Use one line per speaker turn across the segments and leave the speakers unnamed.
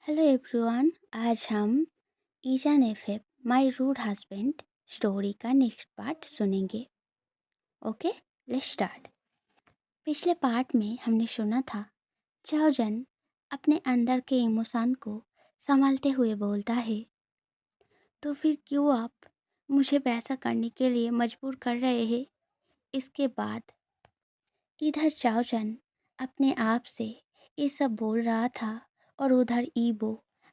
Hello everyone. आज हम ईजान एफएफ माय रूड हस्बैंड स्टोरी का नेक्स्ट पार्ट सुनेंगे। Okay, let's start. पिछले पार्ट में हमने सुना था चाओजन अपने अंदर के इमोशन को संभालते हुए बोलता है, तो फिर क्यों आप मुझे वैसा करने के लिए मजबूर कर रहे हैं। इसके बाद इधर चाओजन अपने आप से ये सब बोल रहा था और उधर ईबो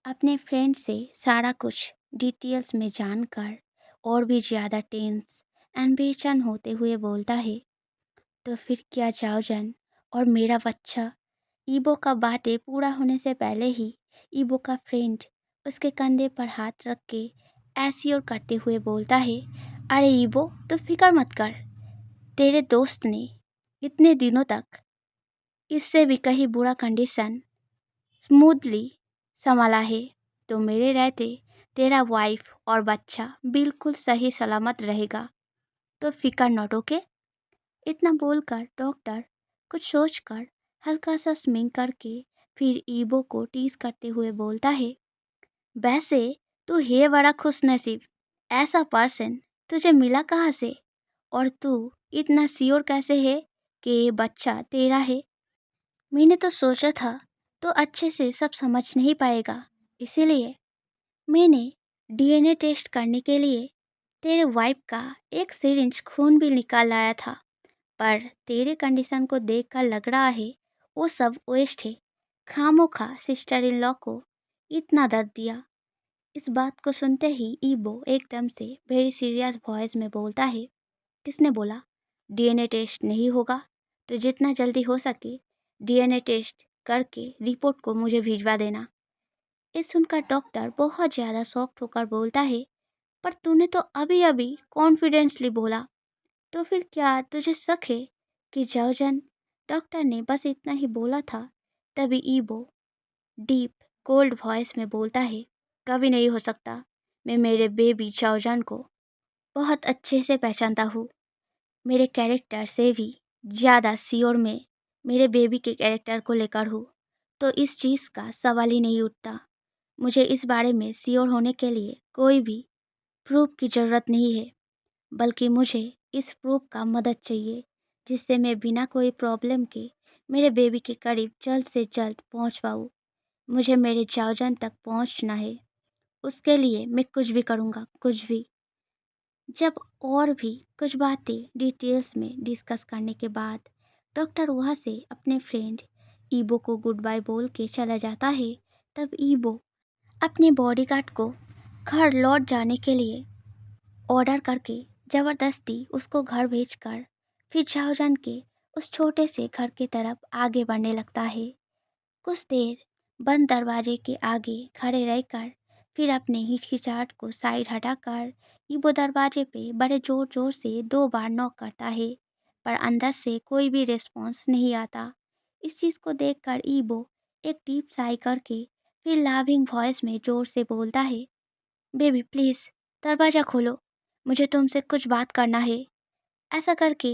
अपने फ्रेंड से सारा कुछ डिटेल्स में जानकर और भी ज़्यादा टेंस एंड बेचैन होते हुए बोलता है, तो फिर क्या चाओजन और मेरा बच्चा। ईबो का बातें पूरा होने से पहले ही ईबो का फ्रेंड उसके कंधे पर हाथ रख के ऐसी करते हुए बोलता है, अरे ईबो तो फिक्र मत कर, तेरे दोस्त ने इतने दिनों तक इससे भी कहीं बुरा कंडीशन स्मूथली संभाला है, तो मेरे रहते तेरा वाइफ और बच्चा बिल्कुल सही सलामत रहेगा, तो फिकर नॉट। ओके। इतना बोलकर डॉक्टर कुछ सोचकर हल्का सा स्मिंक करके फिर ईबो को टीज करते हुए बोलता है, वैसे तू है बड़ा खुश नसीब, ऐसा पर्सन तुझे मिला कहाँ से, और तू इतना श्योर कैसे है कि ये बच्चा तेरा है। मैंने तो सोचा था तो अच्छे से सब समझ नहीं पाएगा, इसीलिए मैंने डीएनए टेस्ट करने के लिए तेरे वाइफ का एक सिरिंज खून भी निकाल लाया था, पर तेरे कंडीशन को देखकर लग रहा है वो सब वेस्ट है। खामोखा सिस्टर इन लॉ को इतना दर्द दिया। इस बात को सुनते ही ईबो एकदम से वेरी सीरियस वॉइस में बोलता है, किसने बोला डीएनए टेस्ट नहीं होगा, तो जितना जल्दी हो सके डीएनए टेस्ट करके रिपोर्ट को मुझे भिजवा देना। ये सुनकर डॉक्टर बहुत ज़्यादा शॉक्ड होकर बोलता है, पर तूने तो अभी अभी कॉन्फिडेंसली बोला, तो फिर क्या तुझे शक है कि जाओजन। डॉक्टर ने बस इतना ही बोला था, तभी ईबो डीप कोल्ड वॉइस में बोलता है, कभी नहीं हो सकता, मैं मेरे बेबी जाओजन को बहुत अच्छे से पहचानता हूँ, मेरे कैरेक्टर से भी ज़्यादा श्योर मैं मेरे बेबी के कैरेक्टर को लेकर हूँ, तो इस चीज़ का सवाल ही नहीं उठता। मुझे इस बारे में श्योर होने के लिए कोई भी प्रूफ की ज़रूरत नहीं है, बल्कि मुझे इस प्रूफ का मदद चाहिए जिससे मैं बिना कोई प्रॉब्लम के मेरे बेबी के करीब जल्द से जल्द पहुंच पाऊँ। मुझे मेरे जाओजन तक पहुंचना है, उसके लिए मैं कुछ भी करूँगा, कुछ भी। जब और भी कुछ बातें डिटेल्स में डिस्कस करने के बाद डॉक्टर वहाँ से अपने फ्रेंड ईबो को गुड बाय बोल के चला जाता है, तब ईबो अपने बॉडीगार्ड को घर लौट जाने के लिए ऑर्डर करके ज़बरदस्ती उसको घर भेजकर फिर शाहजहां के उस छोटे से घर की तरफ आगे बढ़ने लगता है। कुछ देर बंद दरवाजे के आगे खड़े रहकर फिर अपने हिचकिचाहट को साइड हटाकर ईबो दरवाजे पे बड़े ज़ोर ज़ोर से 2 बार नॉक करता है, पर अंदर से कोई भी रिस्पॉन्स नहीं आता। इस चीज़ को देखकर ईबो एक डीप साई करके फिर लाविंग वॉइस में ज़ोर से बोलता है, बेबी प्लीज़ दरवाज़ा खोलो, मुझे तुमसे कुछ बात करना है। ऐसा करके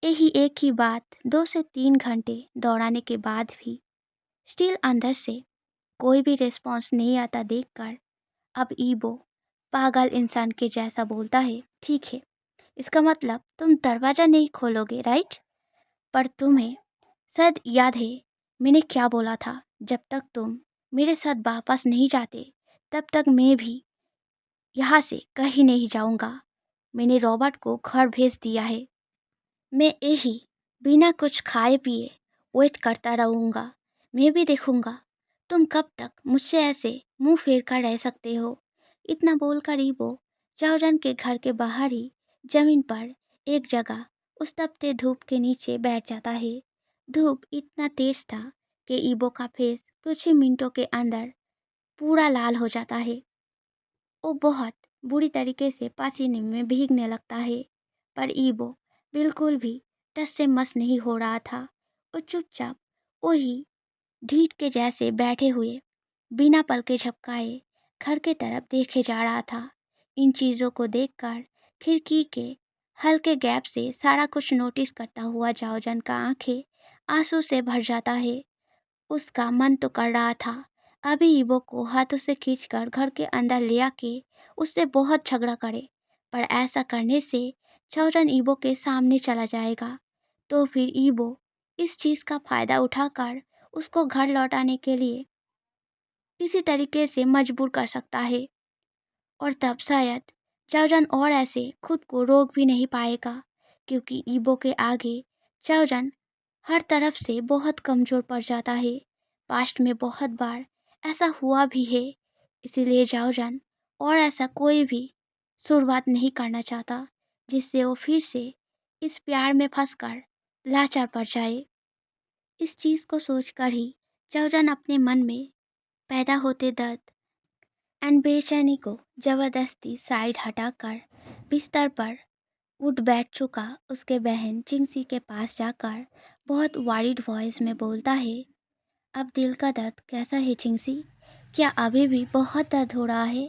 यही एक ही बात 2 से 3 घंटे दोहराने के बाद भी स्टिल अंदर से कोई भी रिस्पॉन्स नहीं आता देखकर अब ईबो पागल इंसान के जैसा बोलता है, ठीक है, इसका मतलब तुम दरवाज़ा नहीं खोलोगे राइट, पर तुम्हें शायद याद है मैंने क्या बोला था, जब तक तुम मेरे साथ वापस नहीं जाते तब तक मैं भी यहाँ से कहीं नहीं जाऊँगा। मैंने रॉबर्ट को घर भेज दिया है, मैं यही बिना कुछ खाए पिए वेट करता रहूँगा। मैं भी देखूँगा तुम कब तक मुझसे ऐसे मुंह फेर कर रह सकते हो। इतना बोलकर ईबो जाओजन के घर के बाहर ही जमीन पर एक जगह उस तपते धूप के नीचे बैठ जाता है। धूप इतना तेज था कि ईबो का फेस कुछ ही मिनटों के अंदर पूरा लाल हो जाता है। वो बहुत बुरी तरीके से पसीने में भीगने लगता है, पर ईबो बिल्कुल भी टस से मस नहीं हो रहा था। वो चुपचाप वही ढीठ के जैसे बैठे हुए बिना पलके झपकाए घर के तरफ देखे जा रहा था। इन चीज़ों को देखकर खिड़की के हल्के गैप से सारा कुछ नोटिस करता हुआ जाओजन का आंखें आंसू से भर जाता है। उसका मन तो कर रहा था अभी ईबो को हाथों से खींचकर घर के अंदर ले आके उससे बहुत झगड़ा करे, पर ऐसा करने से चाओजन ईबो के सामने चला जाएगा। तो फिर ईबो इस चीज़ का फायदा उठाकर उसको घर लौटाने के लिए किसी तरीके से मजबूर कर सकता है, और तब शायद चाओजन और ऐसे खुद को रोक भी नहीं पाएगा, क्योंकि ईबो के आगे चाओजन हर तरफ से बहुत कमज़ोर पड़ जाता है। पास्ट में बहुत बार ऐसा हुआ भी है, इसीलिए चाओजन और ऐसा कोई भी शुरुआत नहीं करना चाहता जिससे वो फिर से इस प्यार में फंसकर लाचार पड़ जाए। इस चीज़ को सोचकर ही चाओजन अपने मन में पैदा होते दर्द एंड बेचैनी को जबरदस्ती साइड हटाकर बिस्तर पर उठ बैठ चुका उसके बहन चिंगसी के पास जाकर बहुत वारिड वॉइस में बोलता है, अब दिल का दर्द कैसा है चिंगसी? क्या अभी भी बहुत दर्द हो रहा है?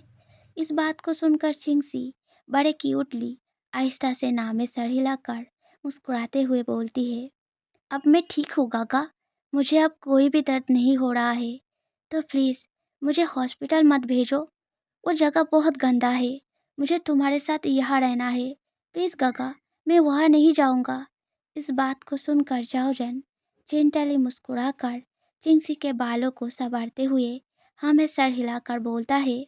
इस बात को सुनकर चिंगसी बड़े क्यूटली आहिस्ता से नाक में सर हिलाकर मुस्कुराते हुए बोलती है, अब मैं ठीक हूँ गागा, मुझे अब कोई भी दर्द नहीं हो रहा है। तो प्लीज़ मुझे हॉस्पिटल मत भेजो, वो जगह बहुत गंदा है। मुझे तुम्हारे साथ यहाँ रहना है। प्लीज़ गागा, मैं वहाँ नहीं जाऊँगा। इस बात को सुनकर जाओजन जेंटली मुस्कुराकर चिंगसी के बालों को संवारते हुए हमें सर हिलाकर बोलता है,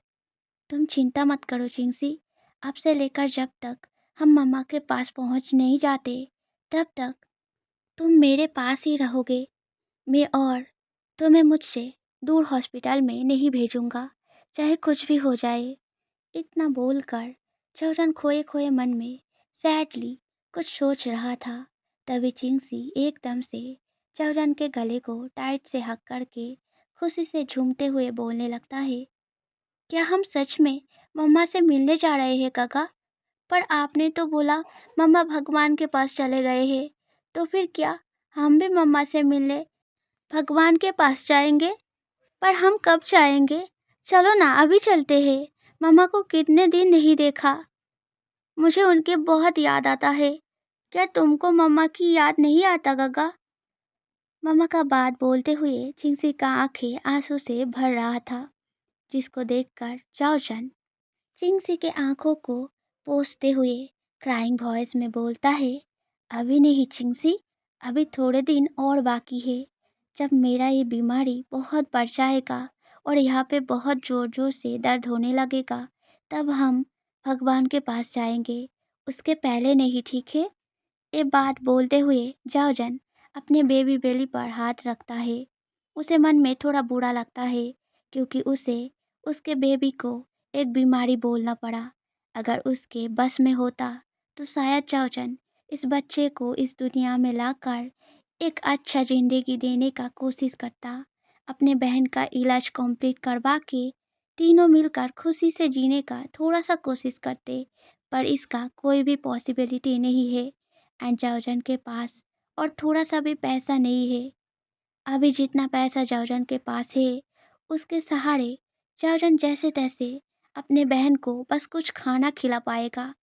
तुम चिंता मत करो चिंगसी, अब से लेकर जब तक हम मम्मा के पास पहुँच नहीं जाते तब तक तुम मेरे पास ही रहोगे। मैं और तुम्हें मुझसे दूर हॉस्पिटल में नहीं भेजूंगा, चाहे कुछ भी हो जाए। इतना बोलकर चौरन खोए खोए मन में सैडली कुछ सोच रहा था। तभी चिंगसी एकदम से चौरन के गले को टाइट से हक करके खुशी से झूमते हुए बोलने लगता है, क्या हम सच में मम्मा से मिलने जा रहे हैं काका? पर आपने तो बोला मम्मा भगवान के पास चले गए हैं, तो फिर क्या हम भी मम्मा से मिलने भगवान के पास जाएंगे? पर हम कब जाएंगे? चलो ना अभी चलते हैं। मम्मा को कितने दिन नहीं देखा, मुझे उनके बहुत याद आता है। क्या तुमको मम्मा की याद नहीं आता गगा? मम्मा का बात बोलते हुए चिंगसी का आंखें आंसू से भर रहा था, जिसको देखकर जाओजन चिंगसी के आंखों को पोंछते हुए क्राइंग वॉइस में बोलता है, अभी नहीं चिंगसी, अभी थोड़े दिन और बाकी है। जब मेरा ये बीमारी बहुत बढ़ जाएगा और यहाँ पे बहुत ज़ोर ज़ोर से दर्द होने लगेगा, तब हम भगवान के पास जाएंगे, उसके पहले नहीं, ठीक है? ये बात बोलते हुए जाओजन अपने बेबी बेली पर हाथ रखता है। उसे मन में थोड़ा बुरा लगता है, क्योंकि उसे उसके बेबी को एक बीमारी बोलना पड़ा। अगर उसके बस में होता तो शायद जाओजन इस बच्चे को इस दुनिया में लाकर एक अच्छा ज़िंदगी देने का कोशिश करता। अपने बहन का इलाज कंप्लीट करवा के तीनों मिलकर खुशी से जीने का थोड़ा सा कोशिश करते, पर इसका कोई भी पॉसिबिलिटी नहीं है। एंड जाओजन के पास और थोड़ा सा भी पैसा नहीं है। अभी जितना पैसा जाओजन के पास है, उसके सहारे जाओजन जैसे तैसे अपने बहन को बस कुछ खाना खिला पाएगा,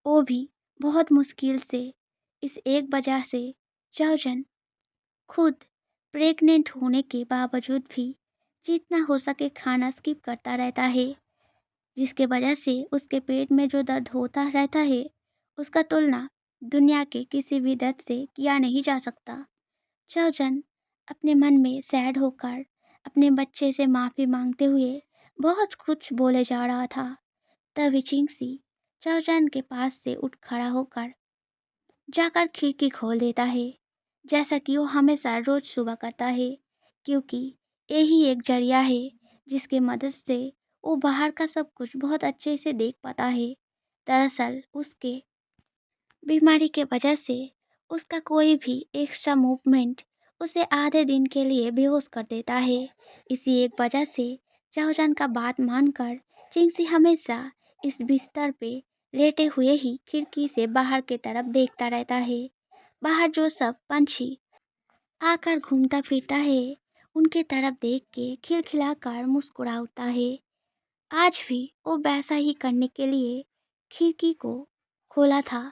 वो भी बहुत मुश्किल से। इस एक वजह से जाओजन खुद प्रेग्नेंट होने के बावजूद भी जितना हो सके खाना स्किप करता रहता है, जिसके वजह से उसके पेट में जो दर्द होता रहता है उसका तुलना दुनिया के किसी भी दर्द से किया नहीं जा सकता। चौजन अपने मन में सैड होकर अपने बच्चे से माफ़ी मांगते हुए बहुत कुछ बोले जा रहा था। तभी चिंगसी चौजन के पास से उठ खड़ा होकर जाकर खिड़की खोल देता है, जैसा कि वो हमेशा रोज़ सुबह करता है, क्योंकि यही एक जरिया है जिसके मदद से वो बाहर का सब कुछ बहुत अच्छे से देख पाता है। दरअसल उसके बीमारी के वजह से उसका कोई भी एक्स्ट्रा मूवमेंट उसे आधे दिन के लिए बेहोश कर देता है। इसी एक वजह से जाओजान का बात मानकर चिंगसी हमेशा इस बिस्तर पे लेटे हुए ही खिड़की से बाहर की तरफ देखता रहता है। बाहर जो सब पंछी आकर घूमता फिरता है, उनके तरफ देख के खिलखिलाकर मुस्कुरा उठता है। आज भी वो वैसा ही करने के लिए खिड़की को खोला था,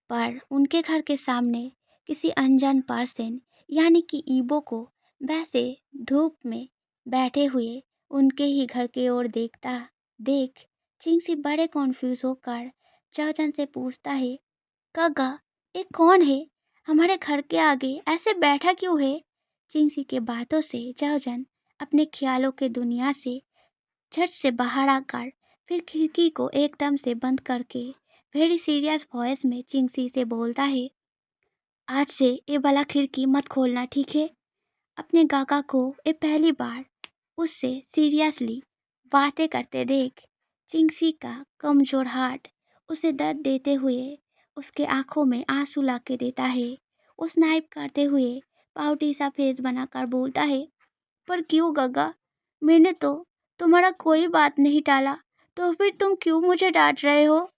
पर उनके घर के सामने किसी अनजान पर्सन यानी कि ईबो को वैसे धूप में बैठे हुए उनके ही घर की ओर देखता देख चिंगसी बड़े कॉन्फ्यूज होकर चाओजन से पूछता है, काका, ये कौन है? हमारे घर के आगे ऐसे बैठा क्यों है? चिंगसी के बातों से चाओजन अपने ख्यालों के दुनिया से झट से बाहर आकर फिर खिड़की को एकदम से बंद करके वेरी सीरियस वॉइस में चिंगसी से बोलता है, आज से ये वाला खिड़की मत खोलना, ठीक है? अपने काका को ये पहली बार उससे सीरियसली बातें करते देख चिंगसी का कमजोर हार्ट उसे दर्द देते हुए उसके आंखों में आंसू ला के देता है। वो स्नाइप करते हुए पाउटी सा फेस बनाकर बोलता है, पर क्यों गगा? मैंने तो तुम्हारा कोई बात नहीं टाला, तो फिर तुम क्यों मुझे डांट रहे हो?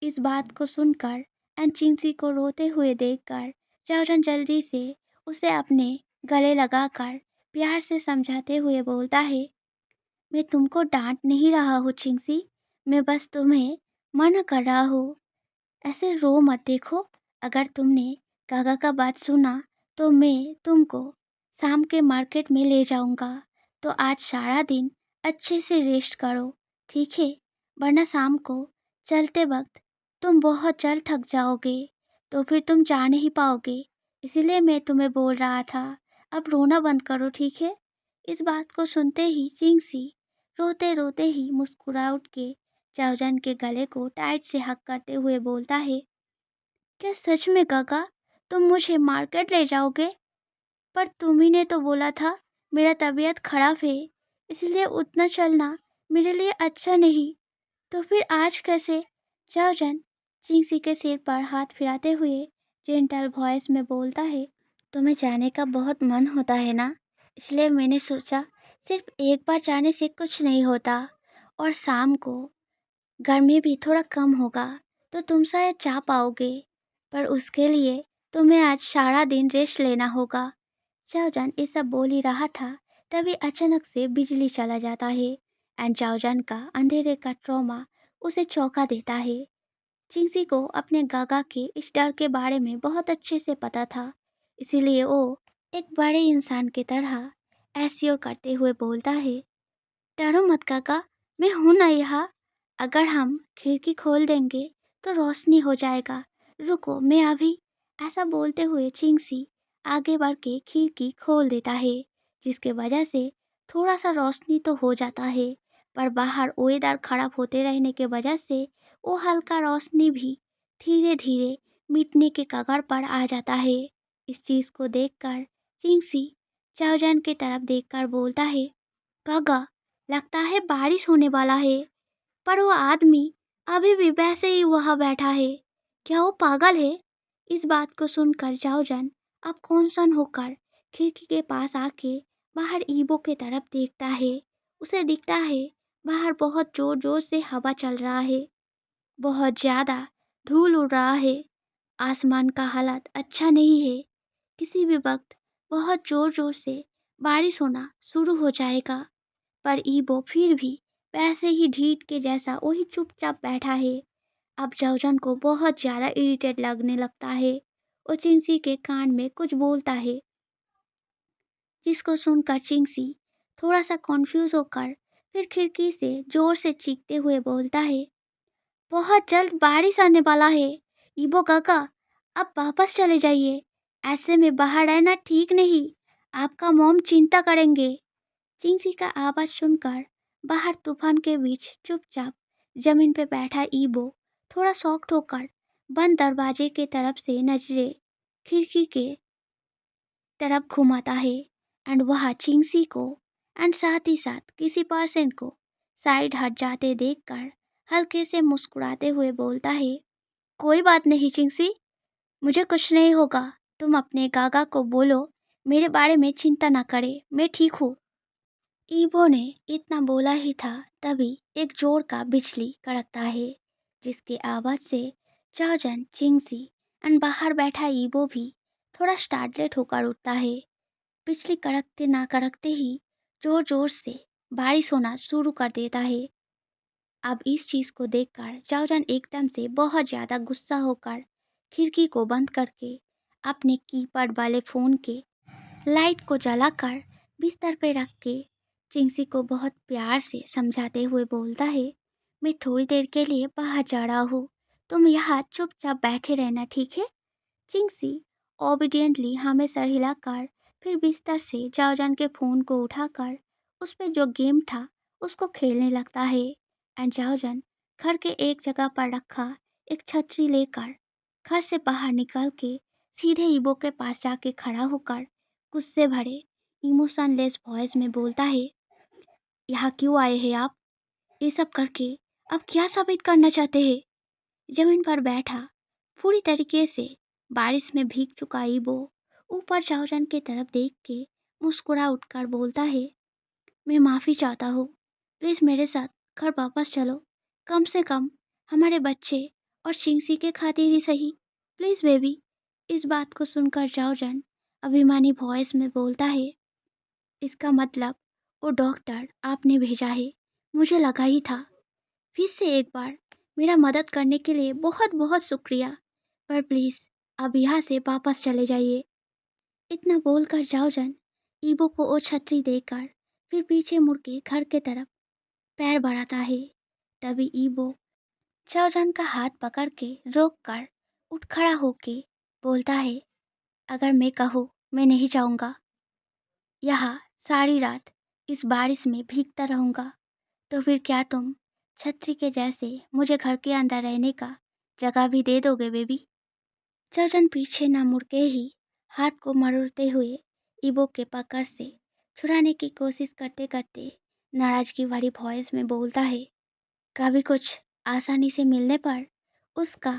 इस बात को सुनकर एंड चिंसी को रोते हुए देखकर चाओजन जल्दी से उसे अपने गले लगाकर प्यार से समझाते हुए बोलता है, मैं तुमको डांट नहीं रहा हूँ चिंसी, मैं बस तुम्हें मना कर रहा हूँ। ऐसे रो मत, देखो, अगर तुमने काका का बात सुना तो मैं तुमको शाम के मार्केट में ले जाऊंगा। तो आज सारा दिन अच्छे से रेस्ट करो, ठीक है? वरना शाम को चलते वक्त तुम बहुत जल्द थक जाओगे, तो फिर तुम जा नहीं पाओगे। इसीलिए मैं तुम्हें बोल रहा था, अब रोना बंद करो, ठीक है? इस बात को सुनते ही चिंगसी रोते रोते ही मुस्कुरा उठ के चाओजन के गले को टाइट से हक करते हुए बोलता है, क्या सच में काका तुम मुझे मार्केट ले जाओगे? पर तुम्ही ने तो बोला था मेरा तबीयत खराब है, इसलिए उतना चलना मेरे लिए अच्छा नहीं। तो फिर आज कैसे? चाओजन चिंगसी के सिर पर हाथ फिराते हुए जेंटल वॉइस में बोलता है, तुम्हें जाने का बहुत मन होता है ना, इसलिए मैंने सोचा सिर्फ एक बार जाने से कुछ नहीं होता, और शाम को गर्मी भी थोड़ा कम होगा तो तुम शायद जा पाओगे, पर उसके लिए तुम्हें आज सारा दिन रेस्ट लेना होगा। चाओजन ये सब बोल ही रहा था, तभी अचानक से बिजली चला जाता है एंड चाओजन का अंधेरे का ट्रॉमा उसे चौंका देता है। चिंगसी को अपने गागा के इस डर के बारे में बहुत अच्छे से पता था, इसीलिए वो एक बड़े इंसान की तरह एश्योर करते हुए बोलता है, डरो मत काका, मैं हूं ना यहाँ। अगर हम खिड़की खोल देंगे तो रोशनी हो जाएगा, रुको मैं अभी। ऐसा बोलते हुए चिंगसी आगे बढ़ के खिड़की खोल देता है, जिसके वजह से थोड़ा सा रोशनी तो हो जाता है, पर बाहर वेदर खराब होते रहने के वजह से वो हल्का रोशनी भी धीरे धीरे मिटने के कगार पर आ जाता है। इस चीज़ को देखकर चिंगसी चाओजन की तरफ देखकर बोलता है, काका, लगता है बारिश होने वाला है, पर वो आदमी अभी भी वैसे ही वहाँ बैठा है, क्या वो पागल है? इस बात को सुनकर जाओजन अब कॉन्सर्न होकर खिड़की के पास आके बाहर ईबो के तरफ देखता है। उसे दिखता है बाहर बहुत जोर जोर से हवा चल रहा है, बहुत ज़्यादा धूल उड़ रहा है, आसमान का हालत अच्छा नहीं है, किसी भी वक्त बहुत जोर जोर से बारिश होना शुरू हो जाएगा। पर ईबो फिर भी वैसे ही ढीठ के जैसा वही चुपचाप बैठा है। अब जाओजन को बहुत ज़्यादा इरिटेट लगने लगता है। वो चिंगसी के कान में कुछ बोलता है, जिसको सुनकर चिंगसी थोड़ा सा कॉन्फ्यूज होकर फिर खिड़की से जोर से चीखते हुए बोलता है, बहुत जल्द बारिश आने वाला है। ईबो काका, आप वापस चले जाइए, ऐसे में बाहर रहना ठीक नहीं, आपका मॉम चिंता करेंगे। चिंगसी का आवाज़ सुनकर बाहर तूफान के बीच चुपचाप जमीन पे बैठा ईबो थोड़ा शॉक्ड होकर बंद दरवाजे के तरफ से नजरें खिड़की के तरफ घुमाता है एंड वह चिंगसी को एंड साथ ही साथ किसी पर्सन को साइड हट जाते देखकर हल्के से मुस्कुराते हुए बोलता है, कोई बात नहीं चिंगसी, मुझे कुछ नहीं होगा, तुम अपने गागा को बोलो मेरे बारे में चिंता ना करे, मैं ठीक हूँ। ईबो ने इतना बोला ही था, तभी एक जोर का बिजली कड़कता है, जिसकी आवाज़ से चाओजन, चिंगसी एंड बाहर बैठा ईबो भी थोड़ा स्टार्टलेट होकर उठता है। बिजली कड़कते ना कड़कते ही जोर जोर से बारिश होना शुरू कर देता है। अब इस चीज़ को देखकर चाओजन एकदम से बहुत ज़्यादा गुस्सा होकर खिड़की को बंद करके अपने कीपैड वाले फ़ोन के लाइट को जलाकर बिस्तर पे रख के चिंगसी को बहुत प्यार से समझाते हुए बोलता है, मैं थोड़ी देर के लिए बाहर जा रहा हूँ, तुम यहाँ चुपचाप बैठे रहना, ठीक है? चिंगसी ओबिडियंटली हमें सर हिलाकर फिर बिस्तर से जाओजान के फ़ोन को उठाकर उस पे जो गेम था उसको खेलने लगता है। एंड जाओजान घर के एक जगह पर रखा एक छतरी लेकर घर से बाहर निकल के सीधे ईबो के पास जाके खड़ा होकर गुस्से भरे इमोशनलेस वॉइस में बोलता है, यहाँ क्यों आए हैं आप? ये सब करके अब क्या साबित करना चाहते हैं? जमीन पर बैठा पूरी तरीके से बारिश में भीग चुका ईबो ऊपर जाओजान की तरफ देख के मुस्कुरा उठकर बोलता है, मैं माफ़ी चाहता हूँ, प्लीज़ मेरे साथ घर वापस चलो, कम से कम हमारे बच्चे और चिंगसी के खातिर ही सही, प्लीज़ बेबी। इस बात को सुनकर जाओजान अभिमानी वॉइस में बोलता है, इसका मतलब वो डॉक्टर आपने भेजा है, मुझे लगा ही था। फिर से एक बार मेरा मदद करने के लिए बहुत बहुत शुक्रिया, पर प्लीज़ अब यहाँ से वापस चले जाइए। इतना बोलकर जाओजान ईबो को वो छतरी देकर फिर पीछे मुड़ के घर के तरफ पैर बढ़ाता है। तभी ईबो जाओजान का हाथ पकड़ के रोक कर उठ खड़ा होके बोलता है, अगर मैं कहूँ मैं नहीं जाऊँगा, यहाँ सारी रात इस बारिश में भीगता रहूँगा, तो फिर क्या तुम छतरी के जैसे मुझे घर के अंदर रहने का जगह भी दे दोगे बेबी? जजन पीछे न मुड़ के ही हाथ को मरोड़ते हुए इबो के पकड़ से छुड़ाने की कोशिश करते करते नाराजगी भरी वॉइस में बोलता है, कभी कुछ आसानी से मिलने पर उसका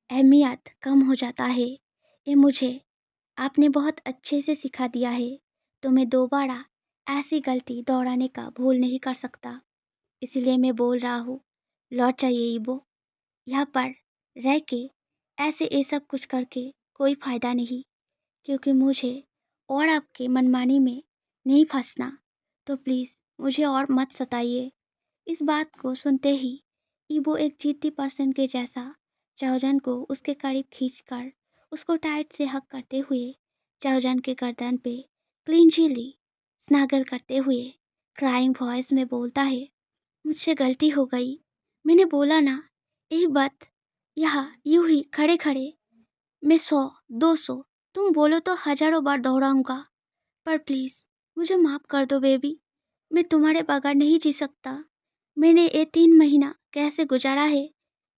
अहमियत कम हो जाता है। ये मुझे आपने बहुत अच्छे से सिखा दिया है, तो मैं दोबारा ऐसी गलती दोहराने का भूल नहीं कर सकता। इसलिए मैं बोल रहा हूँ, लौट जाइए ईबो। यहाँ पर रह के ऐसे ये सब कुछ करके कोई फ़ायदा नहीं, क्योंकि मुझे और आपके मनमानी में नहीं फंसना। तो प्लीज़ मुझे और मत सताइए। इस बात को सुनते ही ईबो एक जिद्दी पर्सन के जैसा जाओजान को उसके करीब खींचकर उसको टाइट से हक करते हुए जाओजान के गर्दन पे क्लिंजीली स्नैगल करते हुए क्राइंग वॉइस में बोलता है, मुझसे गलती हो गई, मैंने बोला ना, यही बात यहाँ यूं ही खड़े खड़े मैं 100 200 तुम बोलो तो हजारों बार दोहराऊंगा, पर प्लीज़ मुझे माफ़ कर दो बेबी। मैं तुम्हारे बगैर नहीं जी सकता। मैंने ये 3 महीना कैसे गुजारा है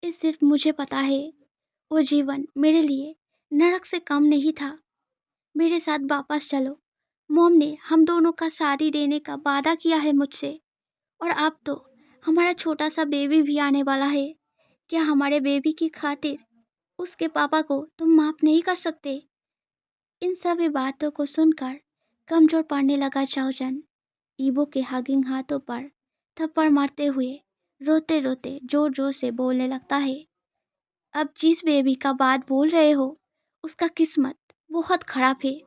ये सिर्फ मुझे पता है। वो जीवन मेरे लिए नरक से कम नहीं था। मेरे साथ वापस चलो। मॉम ने हम दोनों का शादी देने का वादा किया है मुझसे, और अब तो हमारा छोटा सा बेबी भी आने वाला है। क्या हमारे बेबी की खातिर उसके पापा को तुम माफ़ नहीं कर सकते? इन सभी बातों को सुनकर कमजोर पड़ने लगा जाओजान ईबो के हगिंग हाथों पर थप्पड़ मारते हुए रोते रोते जोर जोर से बोलने लगता है, अब जिस बेबी का बात बोल रहे हो उसका किस्मत बहुत खराब है,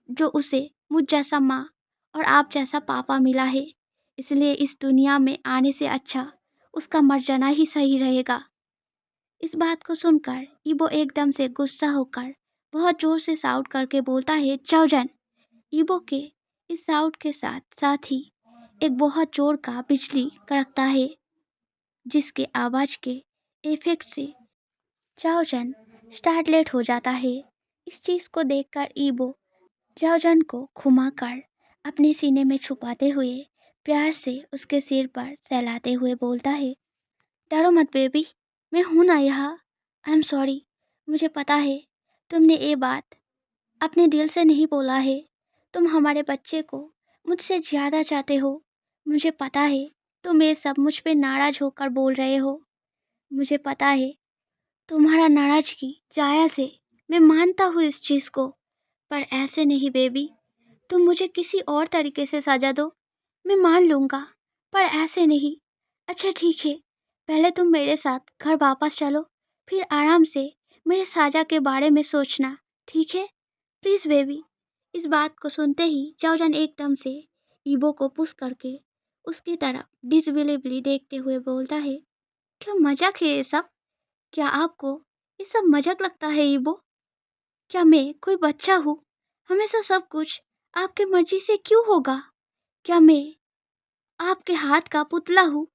जो उसे मुझ जैसा माँ और आप जैसा पापा मिला है। इसलिए इस दुनिया में आने से अच्छा उसका मर जाना ही सही रहेगा। इस बात को सुनकर ईबो एकदम से गुस्सा होकर बहुत जोर से साउट करके बोलता है, जाओजान। ईबो के इस साउट के साथ साथ ही एक बहुत जोर का बिजली कड़कता है, जिसके आवाज़ के इफेक्ट से जाओजान स्टार्टलेट हो जाता है। इस चीज़ को देखकर ईबो जाओजान को घुमाकर अपने सीने में छुपाते हुए प्यार से उसके सिर पर सहलाते हुए बोलता है, डरो मत बेबी, मैं हूं ना यहाँ। आई एम सॉरी, मुझे पता है तुमने ये बात अपने दिल से नहीं बोला है। तुम हमारे बच्चे को मुझसे ज़्यादा चाहते हो। मुझे पता है तुम ये सब मुझ पे नाराज़ होकर बोल रहे हो। मुझे पता है तुम्हारा नाराज़गी जायज़ है, मैं मानता हूँ इस चीज़ को। पर ऐसे नहीं बेबी, तुम मुझे किसी और तरीके से सजा दो, मैं मान लूँगा, पर ऐसे नहीं। अच्छा ठीक है, पहले तुम मेरे साथ घर वापस चलो, फिर आराम से मेरे साजा के बारे में सोचना, ठीक है? Please baby. इस बात को सुनते ही जाओजान एकदम से ईबो को पुश करके उसकी तरफ डिसबिलीवली देखते हुए बोलता है, क्या मजाक है ये सब? क्या आपको ये सब मजाक लगता है ईबो? क्या मैं कोई बच्चा हूँ? हमेशा सब कुछ आपकी मर्जी से क्यों होगा? क्या मैं आपके हाथ का पुतला हूँ।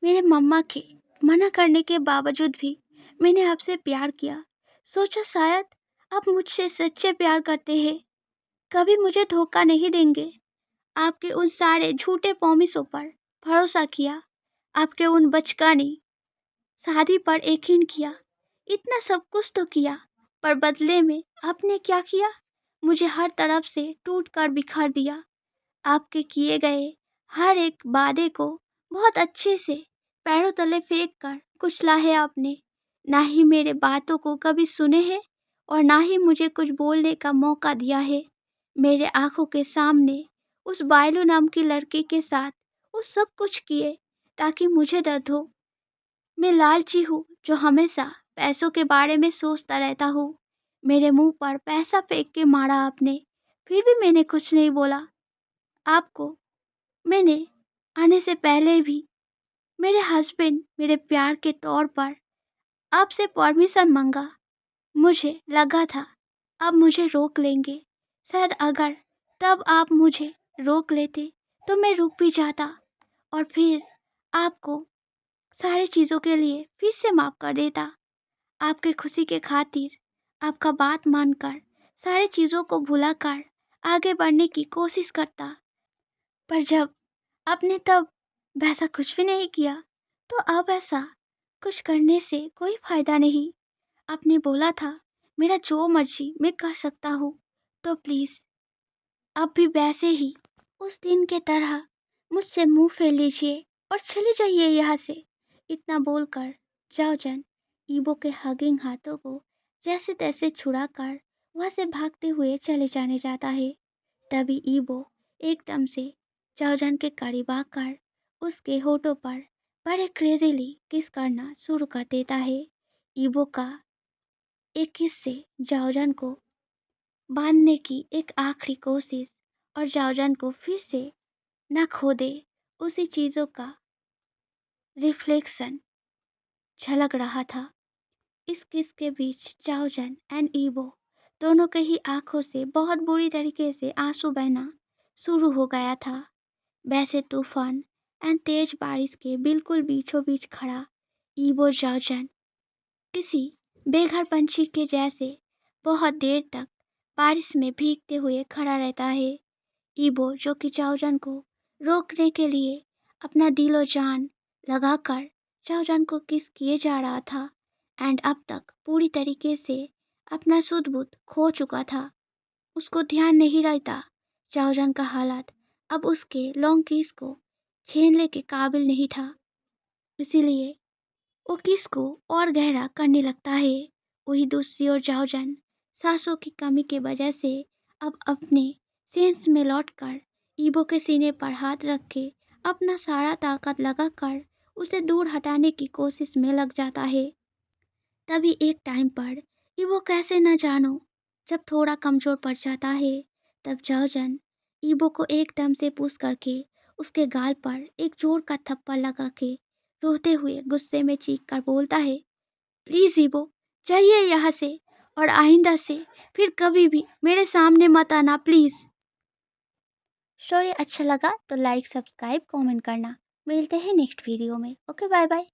मेरे मम्मा के मना करने के बावजूद भी मैंने आपसे प्यार किया। सोचा शायद आप मुझसे सच्चे प्यार करते हैं, कभी मुझे धोखा नहीं देंगे। आपके उन सारे झूठे प्रॉमिसों पर भरोसा किया, आपके उन बचकानी शादी पर यकीन किया। इतना सब कुछ तो किया, पर बदले में आपने क्या किया? मुझे हर तरफ से टूट कर बिखार दिया। आपके किए गए हर एक वादे को बहुत अच्छे से पैरों तले फेंक कर कुचला है आपने। ना ही मेरे बातों को कभी सुने हैं और ना ही मुझे कुछ बोलने का मौका दिया है। मेरे आंखों के सामने उस बायलू नाम की लड़की के साथ वो सब कुछ किए ताकि मुझे दर्द हो। मैं लालची हूँ जो हमेशा पैसों के बारे में सोचता रहता हूँ। मेरे मुंह पर पैसा फेंक के मारा आपने, फिर भी मैंने कुछ नहीं बोला। आपको मैंने आने से पहले भी मेरे हस्बैंड मेरे प्यार के तौर पर आपसे परमिशन मांगा। मुझे लगा था आप मुझे रोक लेंगे। शायद अगर तब आप मुझे रोक लेते तो मैं रुक भी जाता और फिर आपको सारी चीज़ों के लिए फिर से माफ़ कर देता। आपके खुशी के खातिर आपका बात मानकर सारी चीज़ों को भुलाकर आगे बढ़ने की कोशिश करता। पर जब आपने तब वैसा कुछ भी नहीं किया, तो अब ऐसा कुछ करने से कोई फायदा नहीं। आपने बोला था मेरा जो मर्जी मैं कर सकता हूँ, तो प्लीज़ अब भी वैसे ही उस दिन के तरह मुझसे मुंह फेर लीजिए और चले जाइए यहाँ से। इतना बोलकर जाओजन ईबो के हगिंग हाथों को जैसे तैसे छुड़ाकर वहाँ से भागते हुए चले जाने जाता है। तभी ईबो एकदम से जाओजन के करीब आकर उसके होठों पर बड़े क्रेजीली किस करना शुरू कर देता है। ईबो का एक किस से जाओजन को बांधने की एक आखिरी कोशिश और जाओजन को फिर से न खो दे उसी चीज़ों का रिफ्लेक्शन झलक रहा था। इस किस के बीच जाओजन एंड ईबो दोनों के ही आंखों से बहुत बुरी तरीके से आंसू बहना शुरू हो गया था। वैसे तूफान एंड तेज बारिश के बिल्कुल बीचों बीच खड़ा ईबो जाओजन किसी बेघर पंछी के जैसे बहुत देर तक बारिश में भीगते हुए खड़ा रहता है। ईबो जो कि जाओजन को रोकने के लिए अपना दिलो जान लगाकर जाओजन को किस किए जा रहा था एंड अब तक पूरी तरीके से अपना सुध बुध खो चुका था। उसको ध्यान नहीं रहता जाओजन का हालत अब उसके लॉन्ग किस को छीनने के काबिल नहीं था। इसीलिए वो किस को और गहरा करने लगता है। वही दूसरी ओर जाओजन सांसों की कमी की वजह से अब अपने सेंस में लौटकर ईबो के सीने पर हाथ रख के अपना सारा ताकत लगाकर उसे दूर हटाने की कोशिश में लग जाता है। तभी एक टाइम पर ईबो कैसे न जानो जब थोड़ा कमजोर पड़ जाता है, तब जाओजन ईबो को एकदम से पुश करके उसके गाल पर एक जोर का थप्पड़ लगा के रोते हुए गुस्से में चीख कर बोलता है, प्लीज ईबो जाइए यहाँ से और आइंदा से फिर कभी भी मेरे सामने मत आना प्लीज। स्टोरी अच्छा लगा तो लाइक सब्सक्राइब कमेंट करना। मिलते हैं नेक्स्ट वीडियो में। Okay bye bye.